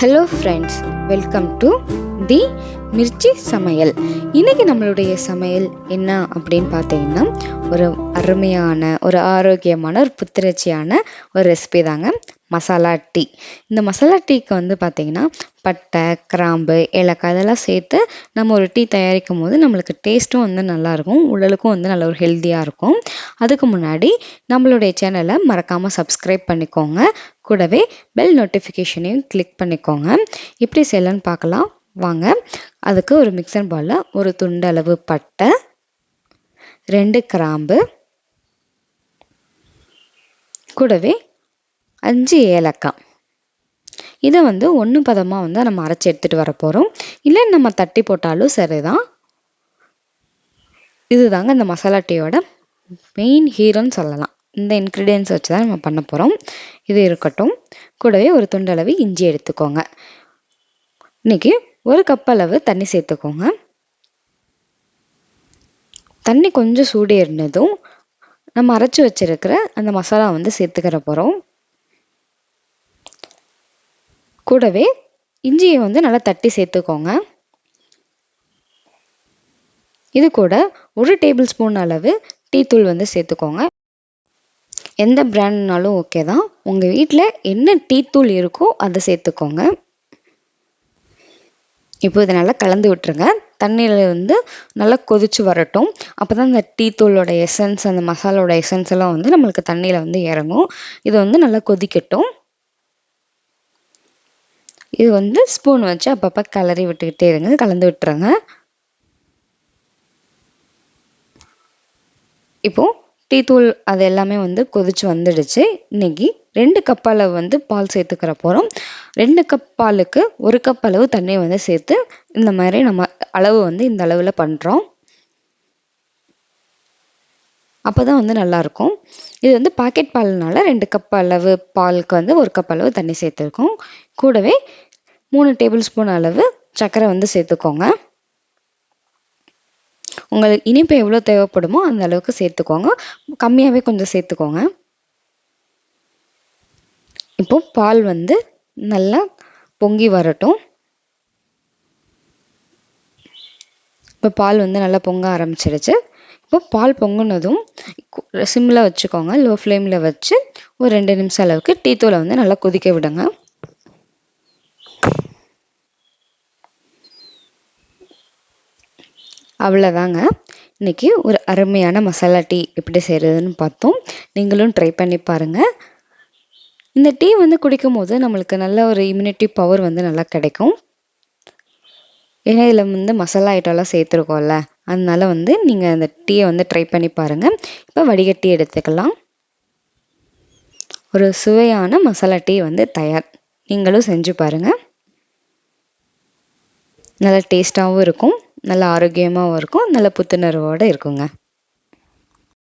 Hello friends, welcome to the Mirchi சமையல். இன்றைக்கி நம்மளுடைய சமையல் என்ன அப்படின்னு பார்த்தீங்கன்னா, ஒரு அருமையான, ஒரு ஆரோக்கியமான, ஒரு புத்துணர்ச்சியான ஒரு ரெசிபி தாங்க, மசாலா டீ. இந்த மசாலா டீக்கு வந்து பார்த்திங்கன்னா பட்டை, கிராம்பு, ஏலக்காய் இதெல்லாம் சேர்த்து நம்ம ஒரு டீ தயாரிக்கும் போது நம்மளுக்கு டேஸ்ட்டும் வந்து நல்லாயிருக்கும், உடலுக்கும் வந்து நல்ல ஒரு ஹெல்த்தியாக இருக்கும். அதுக்கு முன்னாடி நம்மளுடைய சேனலை மறக்காமல் சப்ஸ்கிரைப் பண்ணிக்கோங்க. கூடவே பெல் நோட்டிஃபிகேஷனையும் கிளிக் பண்ணிக்கோங்க. எப்படி செய்யலான்னு பார்க்கலாம் வாங்க. அதுக்கு ஒரு மிக்சர் பவுலில் ஒரு துண்டளவு பட்டை, 2 கிராம்பு, கூடவே 5 ஏலக்காய், இதை வந்து ஒன்று பதமாக வந்து நம்ம அரைச்சி எடுத்துகிட்டு வர போகிறோம். இல்லை நம்ம தட்டி போட்டாலும் சரிதான். இதுதாங்க இந்த மசாலா டீயோட மெயின் ஹீரோன்னு சொல்லலாம். இந்த இன்க்ரீடியன்ஸ் வச்சு தான் நம்ம பண்ண போகிறோம். இது இருக்கட்டும். கூடவே ஒரு துண்டளவு இஞ்சி எடுத்துக்கோங்க. இன்றைக்கி 1 கப் அளவு தண்ணி சேர்த்துக்கோங்க. தண்ணி கொஞ்சம் சூடு ஏறினதும் நம்ம அரைச்சி வச்சிருக்கிற அந்த மசாலா வந்து சேர்த்துக்கிற போகிறோம். கூடவே இஞ்சியை வந்து நல்லா தட்டி சேர்த்துக்கோங்க. இது கூட 1 டேபிள் ஸ்பூன் அளவு டீ தூள் வந்து சேர்த்துக்கோங்க. எந்த பிராண்ட்னாலும் ஓகே தான். உங்கள் வீட்டில் என்ன டீ தூள் இருக்கோ அதை சேர்த்துக்கோங்க. இப்போ இதை நல்லா கலந்து விட்டுருங்க. தண்ணியில் வந்து நல்லா கொதித்து வரட்டும். அப்போ தான் இந்த டீ தூளோட எசன்ஸ், அந்த மசாலோட எசன்ஸ் எல்லாம் வந்து நம்மளுக்கு தண்ணியில் வந்து இறங்கும். இது வந்து நல்லா கொதிக்கட்டும். இது வந்து ஸ்பூன் வச்சு அப்பப்போ கிளறி விட்டுக்கிட்டே இருங்க, கலந்து விட்டுருங்க. இப்போது டீ தூள் அது எல்லாமே வந்து கொதிச்சு வந்துடுச்சு. இன்றைக்கி 2 கப் அளவு வந்து பால் சேர்த்துக்கிற போகிறோம். 2 கப் பாலுக்கு 1 கப் அளவு தண்ணியை வந்து சேர்த்து இந்த மாதிரி நம்ம அளவு வந்து இந்த அளவில் பண்ணுறோம். அப்போ தான் வந்து நல்லாயிருக்கும். இது வந்து பாக்கெட் பால்னால 2 கப் அளவு பாலுக்கு வந்து 1 கப் அளவு தண்ணி சேர்த்துருக்கோம். கூடவே 3 டேபிள் ஸ்பூன் அளவு சர்க்கரை வந்து சேர்த்துக்கோங்க. உங்களுக்கு இனிப்பு எவ்வளோ தேவைப்படுமோ அந்த அளவுக்கு சேர்த்துக்கோங்க. கம்மியாகவே கொஞ்சம் சேர்த்துக்கோங்க. இப்போ பால் வந்து நல்லா பொங்கி வரட்டும். இப்போ பால் வந்து நல்லா பொங்க ஆரம்பிச்சிடுச்சு. இப்போ பால் பொங்குனதும் சிம்மில் வச்சுக்கோங்க. லோ ஃப்ளேமில் வச்சு ஒரு 2 நிமிஷம் அளவுக்கு டீ தூளை வந்து நல்லா கொதிக்க விடுங்க. அவ்வளோதாங்க. இன்றைக்கி ஒரு அருமையான மசாலா டீ எப்படி செய்கிறதுன்னு பார்த்தோம். நீங்களும் ட்ரை பண்ணி பாருங்கள். இந்த டீ வந்து குடிக்கும் போது நம்மளுக்கு நல்ல ஒரு இம்யூனிட்டி பவர் வந்து நல்லா கிடைக்கும். ஏன்னா இதில் வந்து மசாலா ஐட்டம்லாம் சேர்த்துருக்கோம்ல, அதனால வந்து நீங்கள் அந்த டீயை வந்து ட்ரை பண்ணி பாருங்கள். இப்போ வடிகட்டி எடுத்துக்கலாம். ஒரு சுவையான மசாலா டீ வந்து தயார். நீங்களும் செஞ்சு பாருங்கள். நல்லா டேஸ்ட்டாகவும் இருக்கும், நல்ல ஆரோக்கியமாகவும் இருக்கும், நல்ல புத்துணர்வோடு இருக்குங்க.